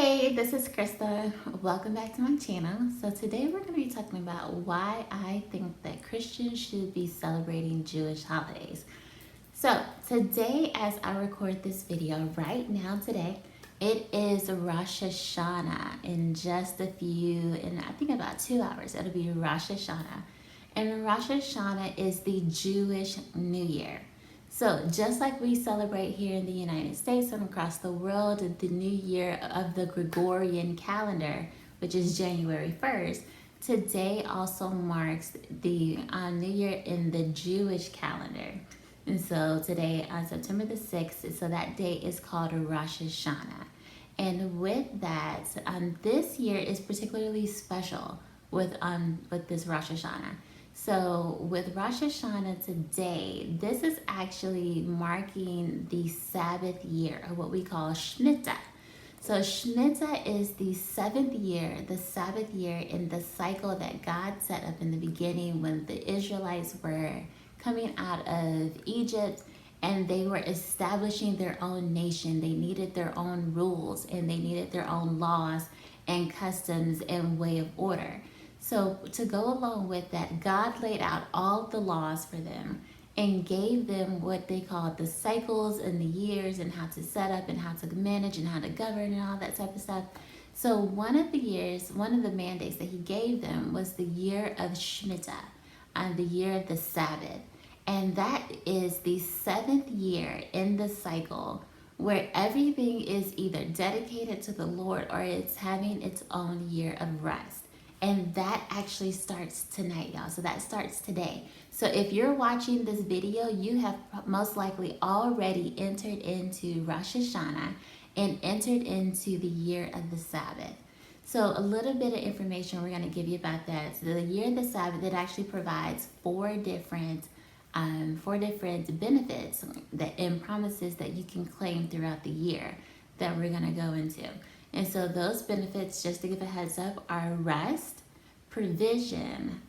Hey, this is Krista. Welcome back to my channel. So today we're going to be talking about why I think that Christians should be celebrating Jewish holidays. So today, as I record this video right now today, it is Rosh Hashanah in I think about 2 hours, it'll be Rosh Hashanah. And Rosh Hashanah is the Jewish New Year. So just like we celebrate here in the United States and across the world the new year of the Gregorian calendar, which is January 1st, today also marks the new year in the Jewish calendar. And so today on September the 6th, so that day is called Rosh Hashanah. And with that, this year is particularly special with this Rosh Hashanah. So with Rosh Hashanah today, this is actually marking the Sabbath year, or what we call Shemitah. So Shemitah is the seventh year, the Sabbath year in the cycle that God set up in the beginning when the Israelites were coming out of Egypt and they were establishing their own nation. They needed their own rules and they needed their own laws and customs and way of order. So to go along with that, God laid out all the laws for them and gave them what they called the cycles and the years and how to set up and how to manage and how to govern and all that type of stuff. So one of the mandates that he gave them was the year of Shemitah, the year of the Sabbath. And that is the seventh year in the cycle where everything is either dedicated to the Lord or it's having its own year of rest. And that actually starts tonight, y'all. So that starts today. So if you're watching this video, you have most likely already entered into Rosh Hashanah and entered into the year of the Sabbath. So a little bit of information we're going to give you about that. So the year of the Sabbath, it actually provides four different benefits and promises that you can claim throughout the year that we're going to go into. And so those benefits, just to give a heads up, are rest, provision,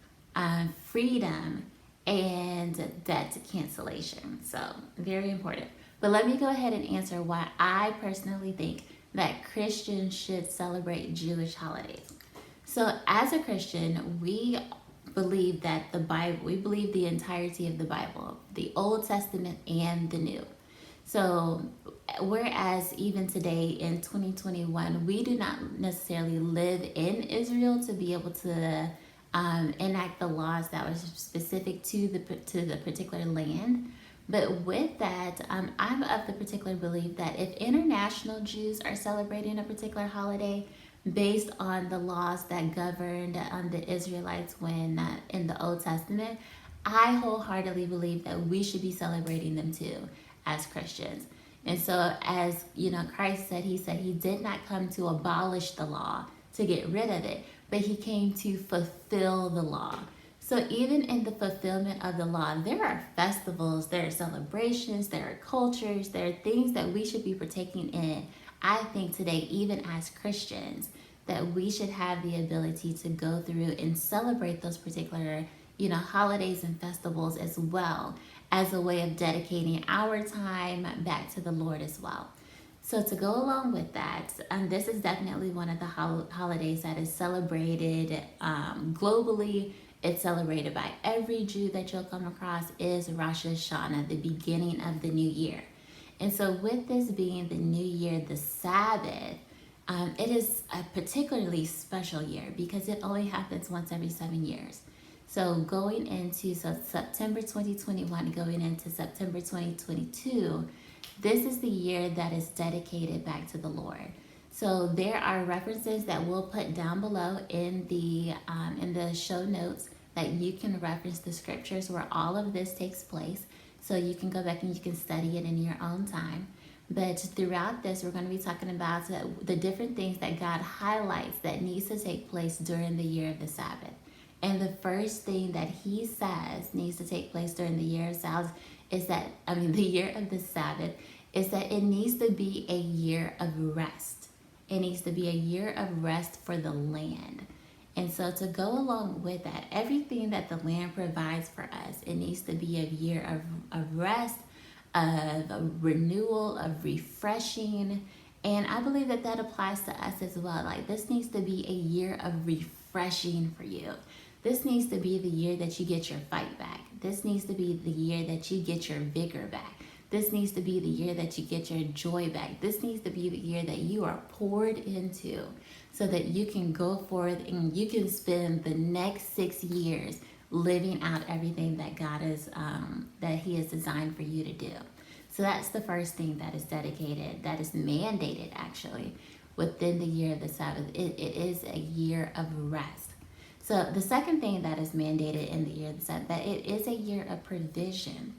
freedom, and debt cancellation. So very important. But let me go ahead and answer why I personally think that Christians should celebrate Jewish holidays. So as a Christian, we believe that we believe the entirety of the Bible, the Old Testament and the New. So whereas even today in 2021, we do not necessarily live in Israel to be able to enact the laws that were specific to the particular land. But with that, I'm of the particular belief that if international Jews are celebrating a particular holiday based on the laws that governed the Israelites when in the Old Testament, I wholeheartedly believe that we should be celebrating them too as Christians. And so as Christ said he did not come to abolish the law, to get rid of it, but he came to fulfill the law. So even in the fulfillment of the law, there are festivals, there are celebrations, there are cultures, there are things that we should be partaking in. I think today, even as Christians, that we should have the ability to go through and celebrate those particular holidays and festivals as well, as a way of dedicating our time back to the Lord as well. So to go along with that, this is definitely one of the holidays that is celebrated globally. It's celebrated by every Jew that you'll come across, is Rosh Hashanah, the beginning of the new year. And so with this being the new year, the Sabbath, it is a particularly special year because it only happens once every 7 years. So going into September 2021, going into September 2022, this is the year that is dedicated back to the Lord. So there are references that we'll put down below in the show notes that you can reference the scriptures where all of this takes place. So you can go back and you can study it in your own time. But throughout this, we're going to be talking about the different things that God highlights that needs to take place during the year of the Sabbath. And the first thing that he says needs to take place during the year of Sabbath the year of the Sabbath is that it needs to be a year of rest. It needs to be a year of rest for the land. And so to go along with that, everything that the land provides for us, it needs to be a year of rest, of renewal, of refreshing, And I believe that that applies to us as well. Like, this needs to be a year of refreshing for you. This needs to be the year that you get your fight back. This needs to be the year that you get your vigor back. This needs to be the year that you get your joy back. This needs to be the year that you are poured into so that you can go forth and you can spend the next 6 years living out everything that God is, that He has designed for you to do. So that's the first thing that is dedicated, that is mandated actually, within the year of the Sabbath. It is a year of rest. So the second thing that is mandated in the year of the Sabbath, that it is a year of provision.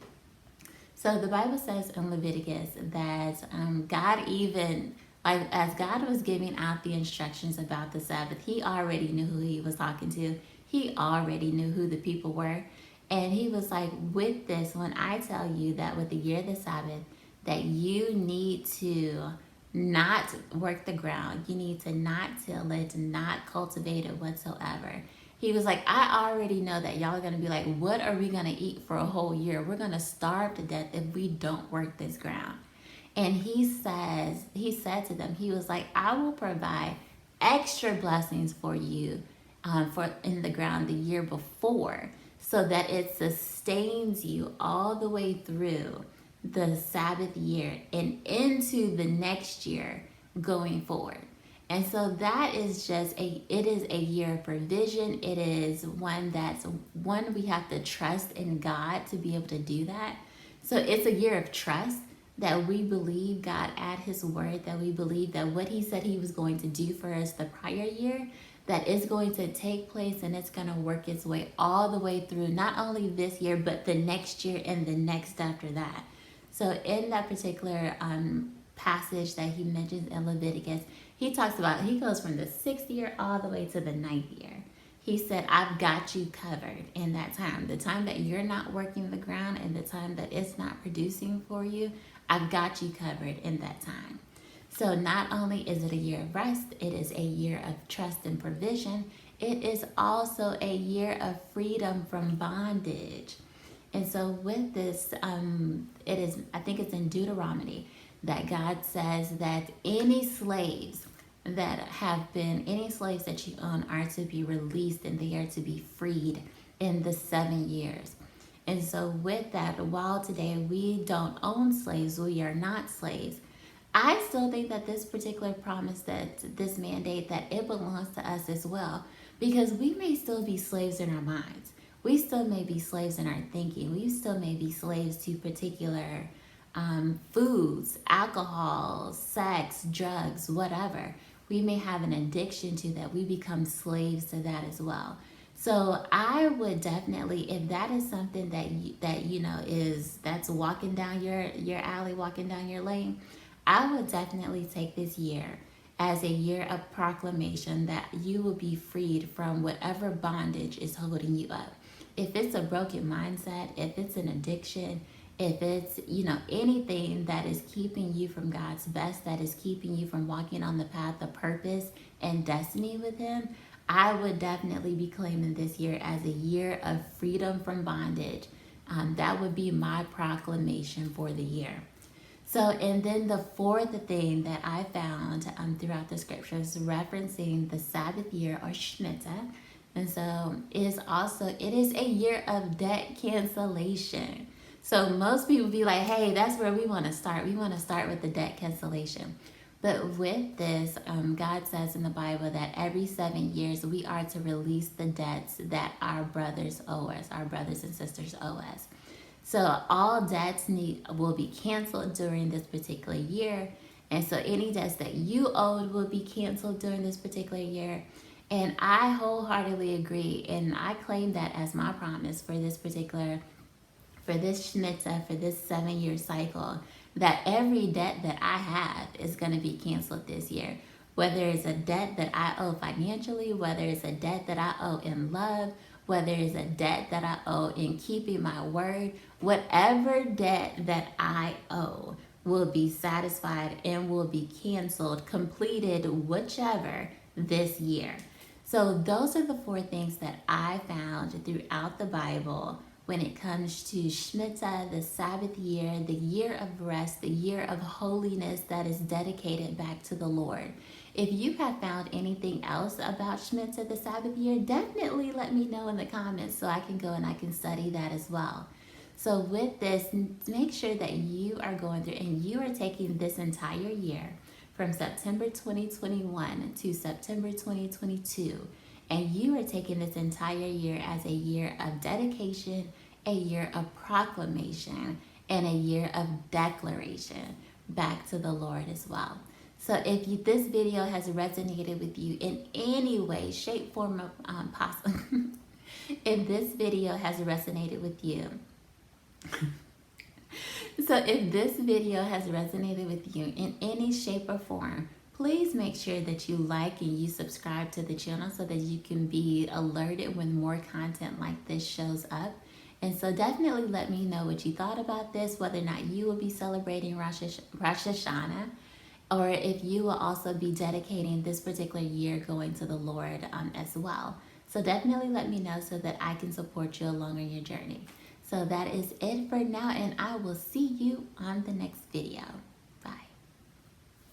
So the Bible says in Leviticus that God even, like as God was giving out the instructions about the Sabbath, He already knew who He was talking to. He already knew who the people were. And He was like, with this, when I tell you that with the year of the Sabbath, that you need to not work the ground, you need to not till it, not cultivate it whatsoever. He was like, I already know that y'all are going to be like, what are we going to eat for a whole year? We're going to starve to death if we don't work this ground. And He said to them, He was like, I will provide extra blessings for you for in the ground the year before, so that it sustains you all the way through the Sabbath year and into the next year going forward. And so that is just it is a year of provision. It is one we have to trust in God to be able to do that. So it's a year of trust, that we believe God at His word, that we believe that what He said He was going to do for us the prior year, that is going to take place, and it's going to work its way all the way through, not only this year, but the next year and the next after that. So in that particular passage that He mentions in Leviticus, He goes from the 6th year all the way to the 9th year. He said, I've got you covered in that time. The time that you're not working the ground and the time that it's not producing for you, I've got you covered in that time. So not only is it a year of rest, it is a year of trust and provision. It is also a year of freedom from bondage. And so with this, I think it's in Deuteronomy, that God says that any slaves that you own are to be released, and they are to be freed in the 7 years. And so with that, while today we don't own slaves, we are not slaves, I still think that this particular promise, that this mandate, that it belongs to us as well, because we may still be slaves in our minds. We still may be slaves in our thinking. We still may be slaves to particular foods, alcohol, sex, drugs, whatever. We may have an addiction to that. We become slaves to that as well. So I would definitely, if that is something that's walking down your alley, walking down your lane, I would definitely take this year as a year of proclamation that you will be freed from whatever bondage is holding you up. If it's a broken mindset, if it's an addiction, if it's, anything that is keeping you from God's best, that is keeping you from walking on the path of purpose and destiny with Him, I would definitely be claiming this year as a year of freedom from bondage. That would be my proclamation for the year. So, and then the fourth thing that I found throughout the scriptures referencing the Sabbath year, or Shemitah, and so it is a year of debt cancellation. So most people be like, hey, that's where we want to start. We want to start with the debt cancellation. But with this, God says in the Bible that every 7 years we are to release the debts that our brothers owe us, our brothers and sisters owe us. So all debts will be canceled during this particular year. And so any debts that you owed will be canceled during this particular year. And I wholeheartedly agree. And I claim that as my promise for this Shemitah, for this 7-year cycle, that every debt that I have is going to be canceled this year. Whether it's a debt that I owe financially, whether it's a debt that I owe in love, whether it's a debt that I owe in keeping my word, whatever debt that I owe will be satisfied and will be canceled, completed, whichever, this year. So those are the 4 things that I found throughout the Bible when it comes to Shemitah, the Sabbath year, the year of rest, the year of holiness that is dedicated back to the Lord. If you have found anything else about Shemitah, the Sabbath year, definitely let me know in the comments so I can go and I can study that as well. So with this, make sure that you are going through and you are taking this entire year from September 2021 to September 2022, and you are taking this entire year as a year of dedication, a year of proclamation, and a year of declaration back to the Lord as well. So if this video has resonated with you in any way, shape, form, or possible, if this video has resonated with you, so if this video has resonated with you in any shape or form, please make sure that you like and you subscribe to the channel so that you can be alerted when more content like this shows up. And so definitely let me know what you thought about this, whether or not you will be celebrating Rosh Hashanah, or if you will also be dedicating this particular year going to the Lord as well. So definitely let me know so that I can support you along on your journey. So that is it for now, and I will see you on the next video.